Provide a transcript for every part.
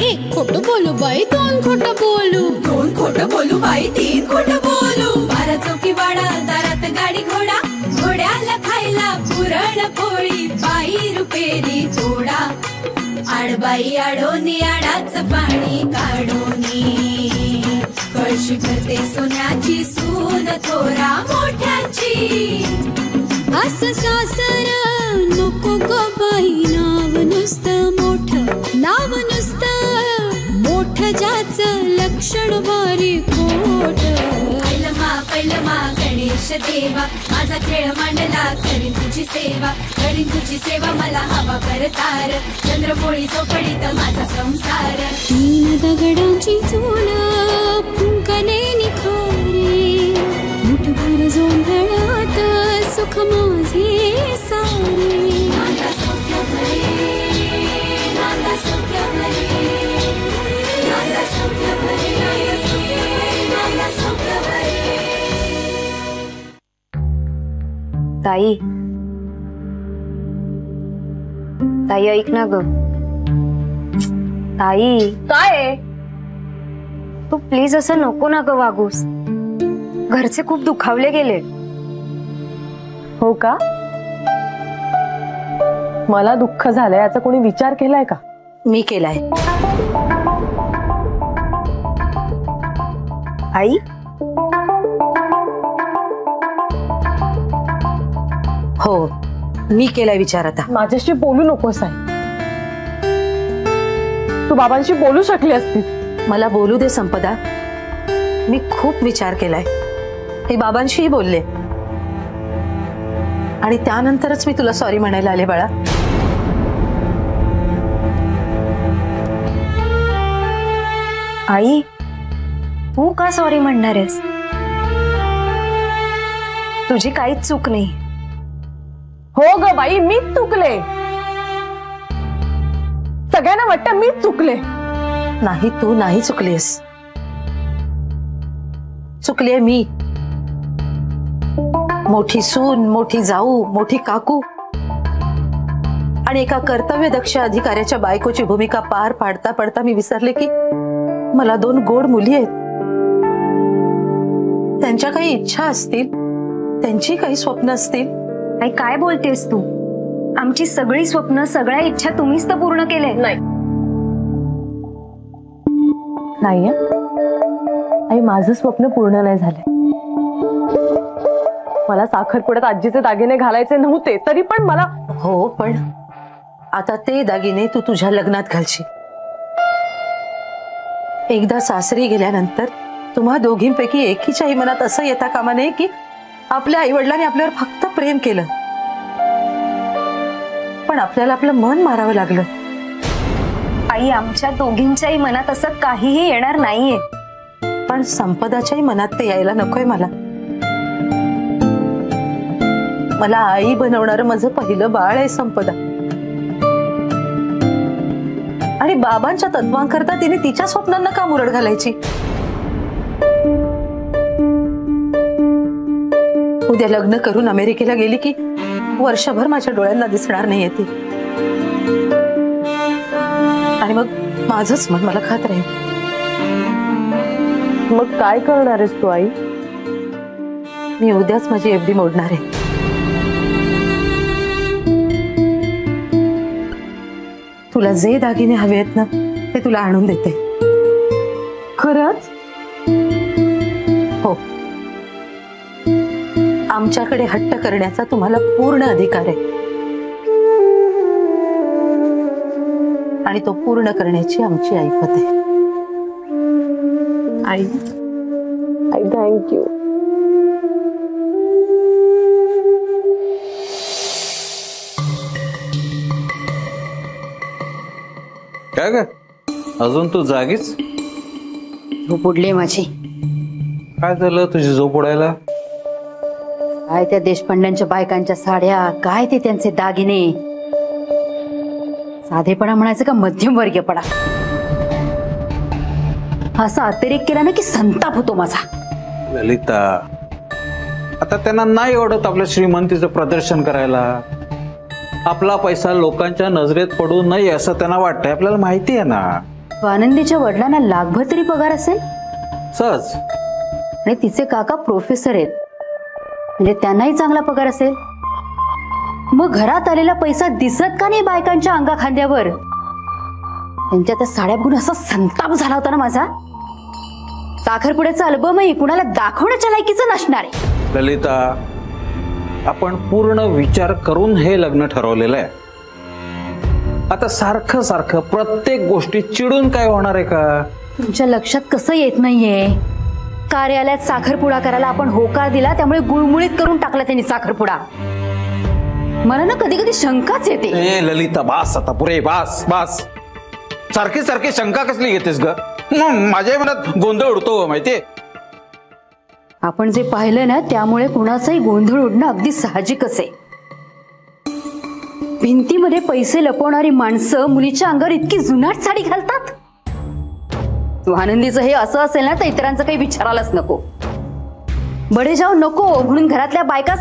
एक खोटं बोलू बाई, दोन खोटं बोलू, दोन खोटं बोलू बाई, तीन खोटं बोलू। 12 चौकी वाडा, दारात गाडी घोडा, घोड्याला खायला पुरण पोळी, बाई रुपेरी थोडा। आडबाई आडोनी आडाचं पाणी काढोनी, कळशी भरते सोन्याची सून थोरा मोठ्याची। असं सासर नको ग बाई, नाव नुसतं मोठं, नाव नुसतं मोठं, ज्याचं लक्षण बारी खोट। पहिलं मा गणेश देवा, माझा खेळ मांडला, करीन तुझी सेवा, करीन तुझी सेवा, मला हवा करतार, चंद्रपोळी चौकडीत माझा संसार। 3 दगडांची चूल फुंकणे निखारे, मुठभर जोंधळात सुख माझे सारे। नांदा सौख्य भरे, नांदा सौख्य भरे, नांदा सौख्य भरे, नांदा सौख्य भरे। ताई, ताई ऐक ना ग। ताई काय? तू प्लीज असं नको ना ग वागूस, घरचे खूप दुखावले गेले। हो का? मला दुःख झालंय याचा कोणी विचार केलाय का? मी केलाय। आई हो, मी केलाय विचार। आता माझ्याशी बोलू नकोस आई, तू बाबांशी बोलू शकली असतीस। मला बोलू दे संपदा, मी खूप विचार केलाय, हे बाबांशीही बोलले, आणि त्यानंतरच मी तुला सॉरी म्हणायला आले बाळा। आई, तू का सॉरी म्हणणार आहेस? तुझी काहीच चूक नाही। हो ग बाई, मीच चुकले, सगळ्यांना वाटतं मीच चुकले। नाही, तू नाही चुकलीस, चुकलीये मी। मोठी सून, मोठी जाऊ, मोठी काकू आणि एका कर्तव्यदक्ष अधिकाऱ्याच्या बायकोची भूमिका पार पाडता पाडता मी विसरले की मला 2 गोड मुली आहेत। त्यांच्या काही इच्छा असतील, त्यांची काही स्वप्न असतील। आई, काय बोलतेस तू? आमची सगळी स्वप्न, सगळ्या इच्छा तुम्हीच तर पूर्ण केले। नाही आई, माझं स्वप्न पूर्ण नाही झालं। मला साखरपुड्यात आजीचे दागिने घालायचे नव्हते, तरी पण मला। हो, पण आता ते दागिने तू तुझ्या लग्नात घालशील। एकदा सासरी गेल्यानंतर तुम्हा दोघींपैकी एकीच्याही मनात असं येता कामा नये की आपल्या आई वडिलांनी आपल्यावर फक्त प्रेम केलं, पण आपल्याला आपलं मन मारावं लागलं। आई, आमच्या दोघींच्याही मनात असं काहीही येणार नाहीये, पण संपदाच्याही मनात ते यायला नकोय। मला आई बनवणारं माझं पहिलं बाळ आहे संपदा, आणि बाबांच्या तत्वांकरता तिने तिच्या स्वप्नांना का मुरड घालायची? उद्या लग्न करून अमेरिकेला गेली की वर्षभर माझ्या डोळ्यांना दिसणार नाहीये ती, आणि मग माझंच मन मला खात राहील। मग काय करणार आहेस तू आई? मी उद्याच माझी एफडी मोडणार आहे। तुला जे दागिने हवे आहेत ना, ते तुला आणून देते। खरंच? हो, आमच्याकडे हट्ट करण्याचा तुम्हाला पूर्ण अधिकार आहे, आणि तो पूर्ण करण्याची आमची ऐपत आहे। आई, थँक्यू। काय ग, अजून तू जागीच? झोप उडली माझी। काय झालं तुझी झोप उडायला? काय त्या देशपांड्यांच्या बायकांच्या साड्या, काय ते त्यांचे दागिने, साधेपणा म्हणायचं का मध्यमवर्गीयपणा, असा अतिरेक केला ना की संताप होतो माझा। ललिता, आता त्यांना नाही आवडत आपल्या श्रीमंतीचं प्रदर्शन करायला, आपला पैसा लोकांच्या नजरेत पडू नये असं त्यांना वाटतंय. आपल्याला माहिती आहे ना. आनंदीच्या वडिलांना लाखभर तरी पगार असेल सहज. आणि तिचे काका प्रोफेसर आहेत, म्हणजे त्यांनाही चांगला पगार असेल. मग घरात आलेला पैसा दिसत का नाही बायकांच्या अंगा खांद्यावर? त्यांच्या त्या साड्या बघून असा संताप झाला होता ना माझा. साखरपुड्याचा अल्बमही कुणाला दाखवण्याच्या लायकीचं नसणार आहे. ललिता, आपण पूर्ण विचार करून हे लग्न ठरवलेलं आहे. आता सारखं सारखं प्रत्येक गोष्टी चिडून काय होणार आहे का? तुमच्या लक्षात कसं येत नाहीये? कार्यालयात साखरपुडा करायला आपण होकार दिला, त्यामुळे गुळमुळीत करून टाकला त्यांनी साखरपुडा. मला ना कधी कधी शंकाच येते. ए ललिता, बास आता, पुरे बास बास. सारखी सारखी शंका कसली घेतेस ग? माझ्या मनात गोंधळ उडतो माहितीये. आपण जे पाहिलं ना त्यामुळे कुणाचाही गोंधळ उडणं अगदी साहजिकच आहे. भिंतीमध्ये पैसे लपवणारी माणसं मुलीच्या अंगावर इतकी जुनाट साडी घालतात. आनंदीचं हे असं असेल ना तर इतरांचं काही विचारायलाच नको. बडे जाऊ नको म्हणून घरातल्या बायकाच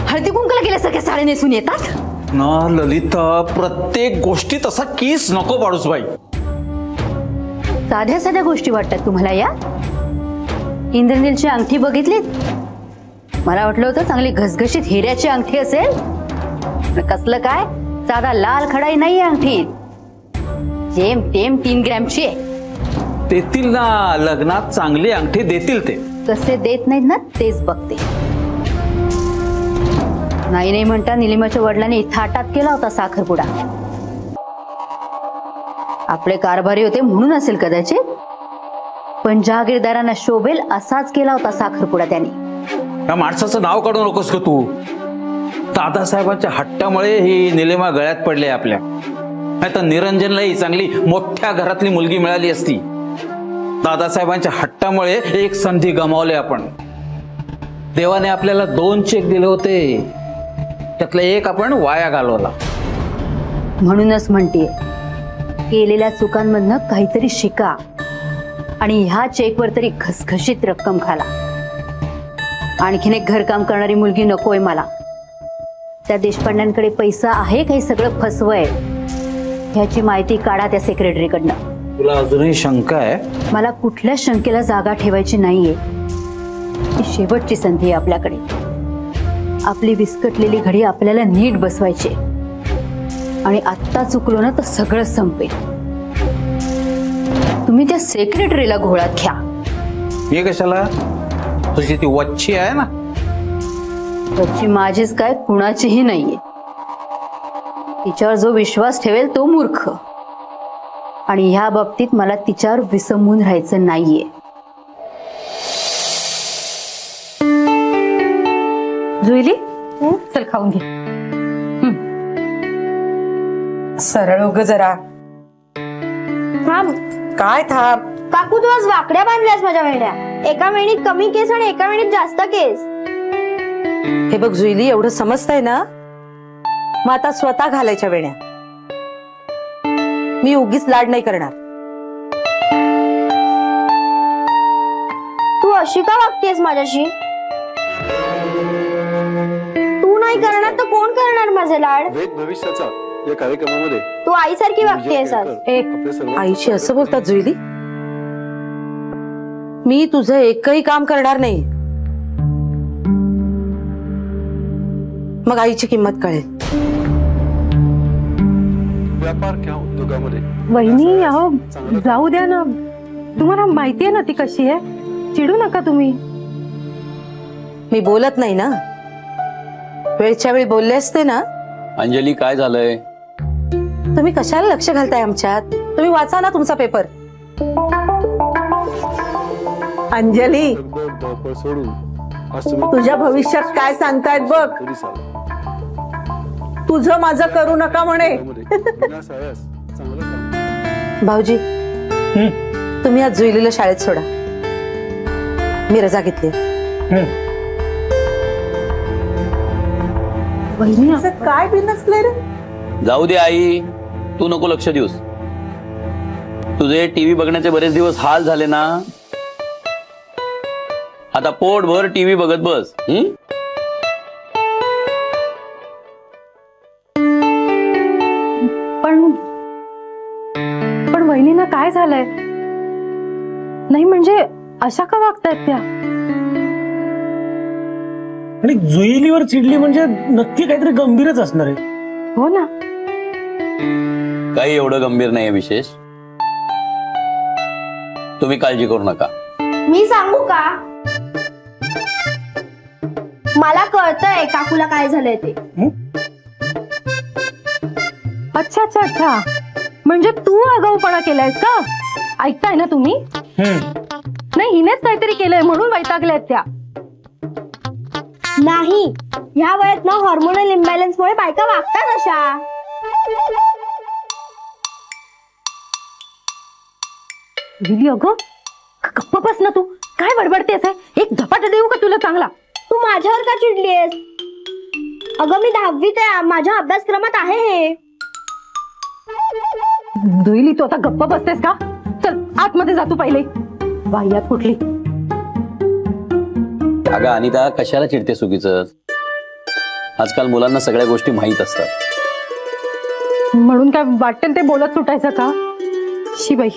हळदी कुंकला गेल्यासारख्या साड्या नेसून येतात ना. ललिता, प्रत्येक गोष्टी तसा कीस नको पाडूस बाई. साध्या साध्या गोष्टी वाटतात तुम्हाला या? इंद्रनीलची अंगठी बघितलीत? मला वाटलं होतं चांगली घसघशीत हिऱ्याची अंगठी असेल. कसलं काय, साधा लाल खडाई नाही अंगठीत, जेम तेम 3 ग्रॅमची आहे. देतील ना, लग्नात चांगली अंगठी देतील ते. कसे देत नाहीत ना तेच बघते. नाही म्हणता निलिमाच्या वडिलांनी थाटात केला होता साखरपुडा. आपले कारभारी होते म्हणून असेल कदाचित, पण जहागीरदारांना शोभेल असाच केला होता साखरपुडा त्यांनी. या माणसाचं नाव काढू नकोस का तू? दादासाहेबांच्या हट्टामुळे ही निलिमा गळ्यात पडली आपल्या. नाही तर निरंजनलाही चांगली मोठ्या घरातली मुलगी मिळाली असती. दादासाहेबांच्या हट्टामुळे एक संधी गमावली आपण. देवाने आपल्याला 2 चेक दिले होते, त्यातला एक आपण वाया घालवला. म्हणूनच म्हणते, केलेल्या चुकांमधनं काहीतरी शिका आणि ह्या चेकवर तरी घसघशीत रक्कम खाला. आणखीन एक घरकाम करणारी मुलगी नकोय मला. त्या देशपांड्यांकडे पैसा आहे, काही सगळं फसवंय ह्याची माहिती काढा त्या सेक्रेटरीकडनं. तुला अजूनही शंका आहे? मला कुठल्या शंकेला जागा ठेवायची नाहीये. ही शेवटची संधी आहे आपल्याकडे. आपली विस्कटलेली घडी आपल्याला नीट बसवायची आणि आत्ता चुकलो ना तर सगळं संपेल. तुम्ही त्या सेक्रेटरीला घोळात घ्या. हे कशाला? तुझी ती वच्ची आहे ना. वच्ची माझीच काय कुणाचीही नाहीये. तिच्यावर जो विश्वास ठेवेल तो मूर्ख. आणि ह्या बाबतीत मला तिच्यावर विसंबून राहायचं नाहीये. जुईली, चल खाऊन घे. सरळ उग जरा. थांब. काय थांब? काकू तू आज वाकड्या बांधल्यास माझ्या वेण्या. एका वेणीत कमी केस आणि एका वेणीत जास्त केस. हे बघ जुईली, एवढं समजतंय ना, मग आता स्वतः घालायच्या वेण्या. मी उगीच लाड नाही करणार. तू अशी का वागतेस माझ्याशी? तू नाही करणार तर कोण करणार माझे लाड? भविष्याचा या कार्यक्रमामध्ये तू आईसारखी वागतेस आज. आईशी असं बोलतात जुईली? मी तुझं एकही काम करणार नाही. मग आईची किंमत कळेल. व्यापार किंवा उद्योगामध्ये वहिनी, अहो जाऊ द्या ना. तुम्हाला माहिती आहे ना ती कशी आहे. चिडू नका तुम्ही. मी बोलत नाही ना. वेळच्या वेळी बोलले असते ना. अंजली, काय झालंय? तुम्ही कशाला लक्ष घालताय आमच्यात? तुम्ही वाचा ना तुमचा पेपर. अंजली, धावपळ सोडून तुझ्या भविष्यात काय सांगतायत बघ. तुझं माझं करू नका म्हणे. भाऊजी, तुम्ही आज जुईलीला शाळेत सोडा. मी रजा घेतली. काय बिनसलंय रे? जाऊ दे आई, तू नको लक्ष देऊस. तुझे टीव्ही बघण्याचे बरेच दिवस हाल झाले ना. आता पोटभर टीव्ही बघत बस. वहिनींना काय झालंय? नाही म्हणजे अशा का वागतायत त्या? आणि जुईलीवर चिडली म्हणजे नक्की काहीतरी गंभीरच असणार आहे. हो ना. काही एवढं गंभीर नाहीये विशेष, तुम्ही काळजी करू नका. मी सांगू का? मला कळतंय काकूला काय झालंय ते. अच्छा अच्छा अच्छा, म्हणजे तू आगाऊपणा केलायस का? ऐकताय ना तुम्ही? नाही, हिनेच काहीतरी केलंय म्हणून वैतागल्यात त्या. नाही, ह्या वयात ना हॉर्मोनल इम्बॅलन्स मुळे बायका वागतात अशा. अगं गप्प बस ना तू, काय बडबडतेस? एक धपाटा देऊ का तुला चांगला? तू माझ्यावर का चिडलीयस? अगं मी 10वीत आहे, माझ्या अभ्यासक्रमात आहे हे. धुईली, तू आता गप्प बसतेस का? चल आतमध्ये जा तू पहिले. बाह्यात कुठली? अगं अनिता, कशाला चिडते चुकीचं? आजकाल मुलांना सगळ्या गोष्टी माहीत असतात. म्हणून काय वाटेल ते बोलत सुटायचं का? शिबाई,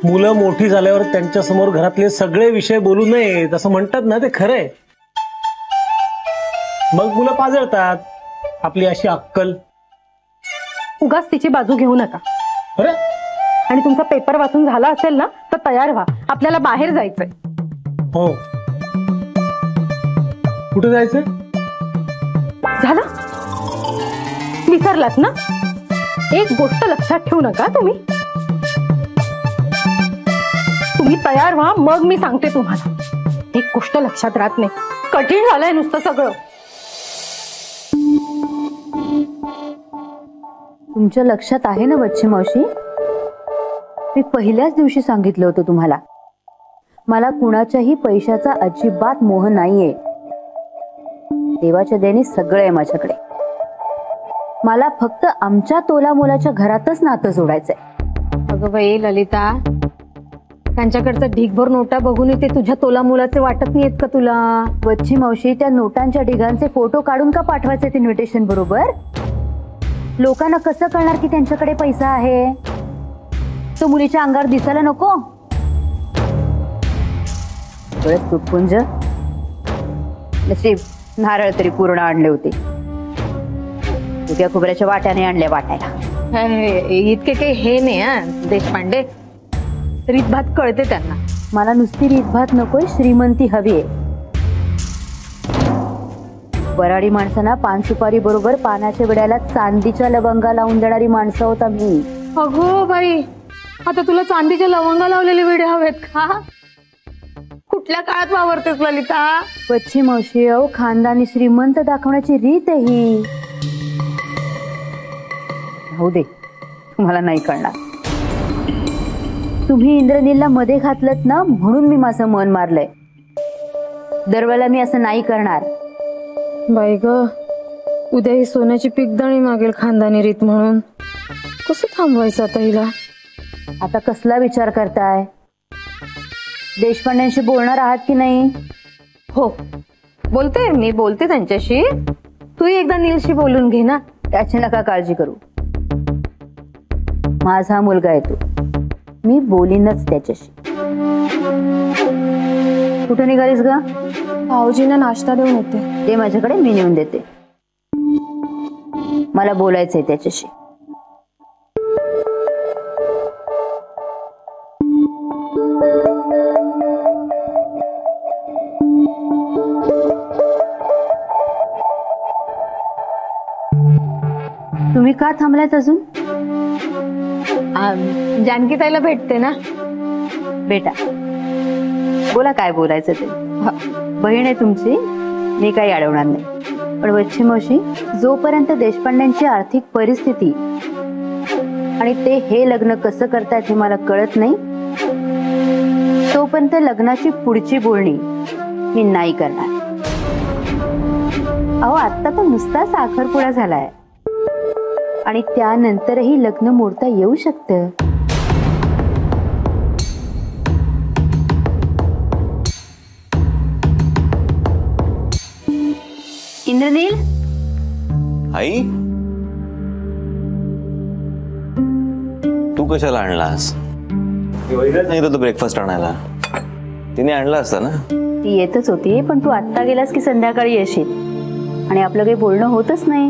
मुलं मोठी झाल्यावर त्यांच्या समोर घरातले सगळे विषय बोलू नयेत असं म्हणतात ना, ते खरंय. मग मुलं पाजळतात. आपली अशी अक्कल. उगाच तिची बाजू घेऊ नका. अरे, आणि तुमचा पेपर वाचून झाला असेल ना तर तयार व्हा, आपल्याला बाहेर जायचंय. हो, कुठे जायचंय? झालं, विसरलात ना? एक गोष्ट लक्षात ठेवू नका तुम्ही. तुम्ही तयार व्हा, मग मी सांगते तुम्हाला. एक गोष्ट लक्षात राहत नाही, कठीण झालंय नुसतं सगळं. तुमच्या लक्षात आहे ना बच्ची मावशी, मी पहिल्याच दिवशी सांगितलं होतं तुम्हाला, मला कुणाच्याही पैशाचा अजिबात मोह नाहीये. देवाच्या देणी सगळं आहे माझ्याकडे. मला फक्त आमच्या तोला मोलाच्या घरातच नातं जोडायचंय. अगं बाई ललिता, त्यांच्याकडचं ढीगभर नोटा बघून ते तुझ्या तोला मोलाचे वाटत नाहीत का तुला? बच्ची मावशी, त्या नोटांच्या ढिगांचे फोटो काढून का पाठवायचे इन्व्हिटेशन बरोबर? लोकांना कसं कळणार की त्यांच्याकडे पैसा आहे? तो मुलीच्या अंगावर दिसायला नको? बरंच तुटपुंज. नशीब नारळ तरी पूर्ण आणले होते. तुझ्या खोबऱ्याच्या वाट्याने आणल्या वाटायला. इतके काही हे नाही देशपांडे, रीतभात कळते त्यांना. मला नुसती रीतभात नकोय, श्रीमंती हवीये. वराडी माणसांना पान सुपारी बरोबर पानाच्या विड्याला चांदीच्या लवंगा लावून देणारी माणसं होता मी. अगो बाई, आता तुला चांदीच्या लवंगा लावलेले विडे हवेत का? कुठल्या काळात वावरतेस ललिता? बच्ची मावशी, अहो खानदानी श्रीमंत दाखवण्याची रीत आहे ही. राहू दे, तुम्हाला नाही कळणार. तुम्ही इंद्रनीलला मध्ये घातलत ना, म्हणून मी माझं मन मारलंय. दरवेळेला मी असं नाही करणार. बाई ग, उद्या ही सोन्याची पिकदणी मागेल खानदानी रीत म्हणून. कसं थांबवायचं आता हिला? आता कसला विचार करताय? देशपांड्यांशी बोलणार आहात की नाही? हो बोलते, मी बोलते त्यांच्याशी. तू एकदा नीलशी बोलून घे ना. त्याची नका काळजी करू, माझा मुलगा आहे तो, मी बोलीनच त्याच्याशी. कुठे निघालीस ग? भाऊजींना नाश्ता देऊन येते. ते माझ्याकडे, मी नेऊन देते. मला बोलायचंय त्याच्याशी. तुम्ही का थांबलात अजून? जानकी ताईला भेटते ना. बेटा बोला, काय बोलायचं ते. बहीण आहे तुमची, मी काही अडवणार नाही. पण बच्ची मावशी, जोपर्यंत देशपांड्यांची आर्थिक परिस्थिती आणि ते हे लग्न कसं करतायत हे मला कळत नाही, तोपर्यंत लग्नाची पुढची बोलणी मी नाही करणार. अहो आता तो नुसता साखरपुडा झालाय आणि त्यानंतरही लग्न मोडता येऊ शकतं. इंद्रनील, आई, तू तू कशाला आणलास? नाही तो ब्रेकफास्ट आणायला तिने आणला असता ना. ती येतच होती, पण तू आत्ता गेलास की संध्याकाळी येशील आणि आपलं काही बोलणं होतच नाही,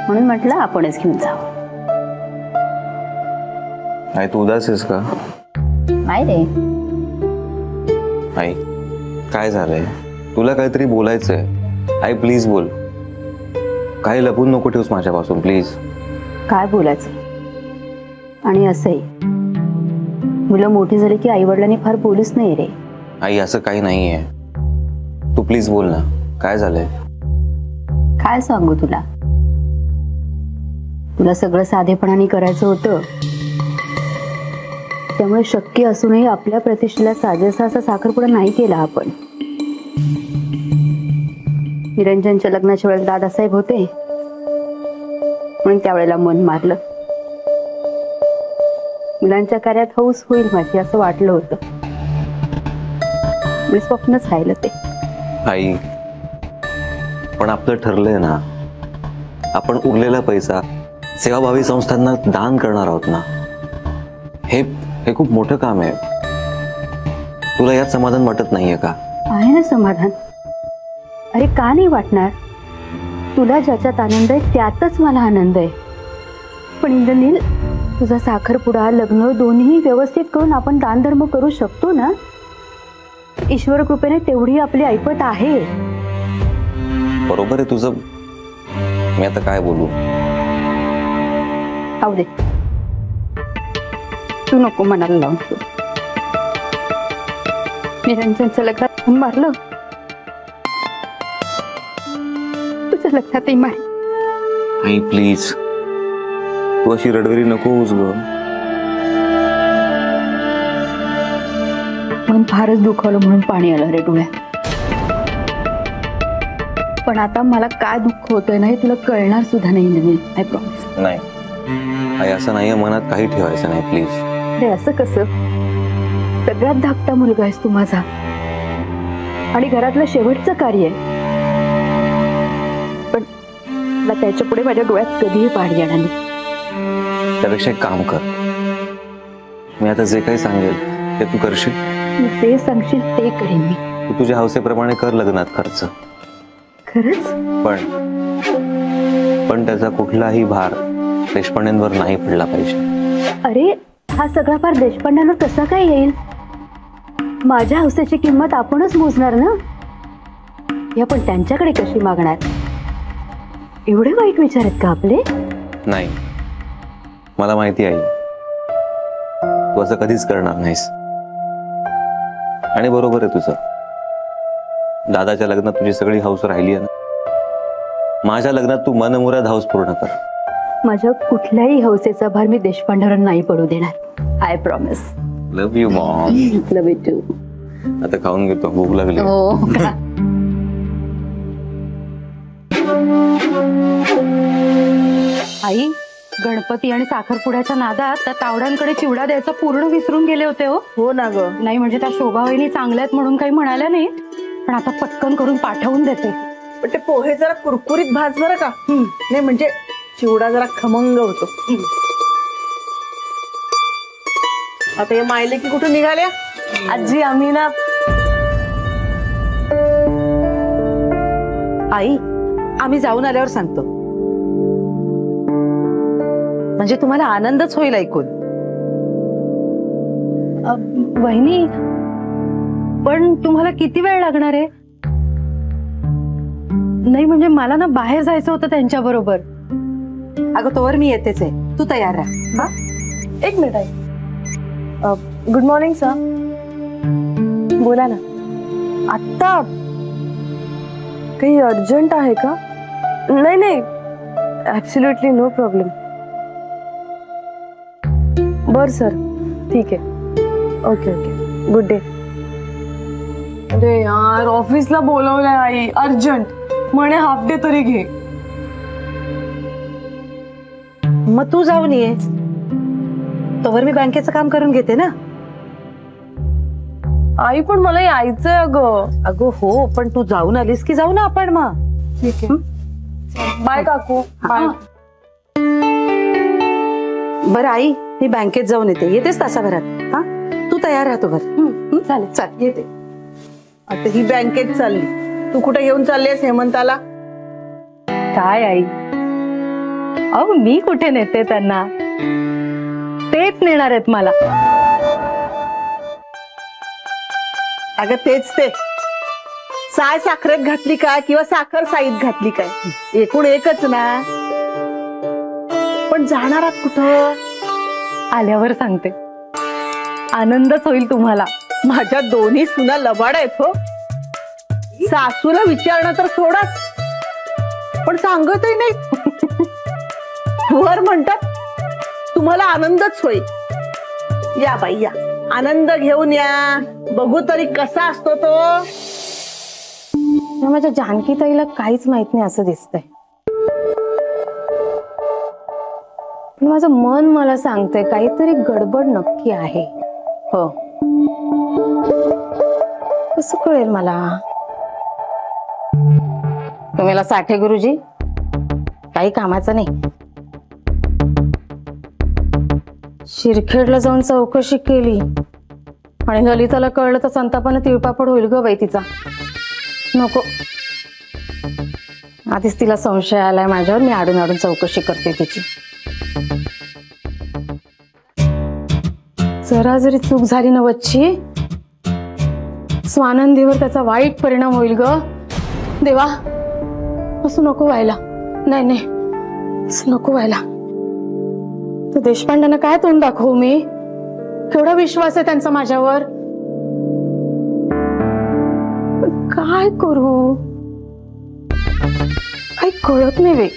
म्हणून म्हटलं आपणच घेऊन जाऊ. आई तू उदास आहेस का? नाही रे. आई काय झालंय? तुला काहीतरी बोलायचंय. आई प्लीज बोल. काही लपून नको ठेवूस माझ्यापासून प्लीज. काय बोलायचं? आणि असंही मुलं मोठी झाली की आई वडिलांनी फार बोलूच नाही रे. आई असं काही नाहीये, तू प्लीज बोल ना. काय झालंय? काय सांगू तुला? तुला सगळं साधेपणाने करायचं होतं, त्यामुळे शक्य असूनही आपल्या प्रतिष्ठेला साजेसा असा साखरपुडा नाही केला आपण. निरंजनच्या लग्नाच्या वेळेस दादासाहेब होते म्हणून त्यावेळेला मन मारलं. मुलांच्या कार्यात हौस होईल माझी असं वाटलं होतं, स्वप्नच राहिलं ते. आई पण आपलं ठरलंय ना, आपण उरलेला पैसा सेवाभावी संस्थांना दान करणार आहोत ना. हे खूप मोठं काम आहे. तुला यात समाधान वाटत नाहीये का? आहे ना समाधान. अरे का नाही वाटणार? तुला ज्याच्यात आनंद आहे त्यातच मला आनंद आहे. पण इंद्रनील, तुझा साखरपुडा लग्न दोन्ही व्यवस्थित करून आपण दानधर्म करू शकतो ना. ईश्वर कृपेने तेवढी आपली ऐपत आहे. बरोबर आहे तुझं. मी आता काय बोलू? आऊ दे, तू नको मनाला लावून ठेव. निरंजनच्या लग्नात मारलं, तुझ्या लग्नातही मार. आई प्लीज तू अशी रडवेरी नको होऊस ग. मन फारच दुखावलं म्हणून पाणी आलं रे डोळ्यात. पण आता मला काय दुःख होतंय ना हे तुला कळणार सुद्धा नाही. I promise. नाही आई असं नाहीये, मनात काही ठेवायचं नाही प्लीज. अरे असं कसं? सगळ्यात धाकटा मुलगा आहेस तू माझा आणि घरातलं शेवटचं कार्य आहे. पण मला त्याच्या पुढे माझ्या डोळ्यात कधीही पाणी येणार नाही. त्यापेक्षा एक काम कर, मी आता जे काही सांगेल ते तू करशील. जे सांगशील ते करेन मी. तू तुझ्या हौसेप्रमाणे कर लग्नात खर्च. खरंच? पण त्याचा कुठलाही भार देशपांड्यांवर नाही पडला पाहिजे. अरे हा सगळा फार देशपांड्यांवर कसा काय येईल? माझ्या हौसेची किंमत आपणच मोजणार ना. हे आपण त्यांच्याकडे कशी मागणार? एवढे वाईट विचार आहेत का आपले? नाही, मला माहिती आहे तू असं कधीच करणार नाहीस. आणि बरोबर आहे तुझं. दादाच्या लग्नात तुझी सगळी हौस राहिली आहे ना. माझ्या लग्नात तू मनमुराद हौस पूर्ण कर. माझ्या कुठल्याही हौसेचा भार मी देशपांड्यावर नाही पडू देणार. I promise. Love you mom. Love you too. आता खाऊन घेतो, भूक लागली. हो. आई, गणपती आणि साखरपुड्याच्या नादात त्या तावड्यांकडे चिवडा द्यायचा पूर्ण विसरून गेले होते. हो ना ग. नाही म्हणजे त्या शोभावहिनी चांगल्या आहेत म्हणून काही म्हणाल्या नाही, पण आता पटकन करून पाठवून देते. पण ते पोहे जरा कुरकुरीत भाज बरं का. नाही म्हणजे चिवडा जरा खमंग होतो. आता हे मायले की कुठे निघाल्या? आजी आम्ही ना. आई, आम्ही जाऊन आल्यावर सांगतो, म्हणजे तुम्हाला आनंदच होईल ऐकून. वहिनी, पण तुम्हाला किती वेळ लागणार आहे? नाही म्हणजे मला ना बाहेर जायचं होतं त्यांच्या बरोबर. अगं तोवर मी येतेच आहे, तू तयार राहा. एक मिनिट आहे. Good morning sir. बोला ना. आत्ता काही अर्जंट आहे का? नाही नाही, ऍब्सोल्युटली नो प्रॉब्लेम. बर सर, ठीक आहे. Okay okay, good day. अरे यार, ऑफिसला बोलवलंय आई अर्जंट, म्हणे हाफ डे तरी घे. मग तू जाऊन ये, तोवर मी बँकेचं काम करून घेते ना. आई पण मला यायचंय अगं. अगं हो, पण तू जाऊन आलीस की जाऊ ना आपण मग. ठीक आहे. बाय काकू. बाय. बरं आई, मी बँकेत जाऊन येतेस तासाभरात. हा तू तयार राहतो घर. चालेल चल येते. आता ही बँकेत चालली, तू कुठे घेऊन चाललीस हेमंताला? काय आई, अहो मी कुठे नेते त्यांना, तेच नेणार आहेत मला. अगं तेच ते, साय साखरेत घातली काय किंवा साखर साईत घातली काय, एकूण एकच ना. पण जाणार आहात कुठं? आल्यावर सांगते, आनंदच होईल तुम्हाला. माझ्या दोन्ही सुना लबाड आहेत हो. सासूला विचारणं तर सोडाच, पण सांगतही नाही. वर म्हणतात तुम्हाला आनंदच होईल. या बाई या, आनंद घेऊन या, बघू तरी कसा असतो तो. माझ्या जानकी ताईला काहीच माहित नाही असं दिसतंय, पण माझं मन मला सांगतंय काहीतरी गडबड नक्की आहे. हो कसं कळेल मला? तुम्हाला साठे गुरुजी काही कामाचं नाही. शिरखेडला जाऊन चौकशी केली आणि ललिताला कळलं तर संतापानं तिळपापड होईल ग बाई तिचा. नको, आधीच तिला संशय आलाय माझ्यावर. मी आडून आडून चौकशी करते तिची. जरा जरी चूक झाली ना वच्ची, स्वानंदीवर त्याचा वाईट परिणाम होईल ग. देवा, असं नको व्हायला. नाही नाही, असं नको व्हायला. तर देशपांड्यांना काय तोंड दाखवू मी? केवढा विश्वास आहे त्यांचा माझ्यावर. काय करू काही कळत नाही बाई.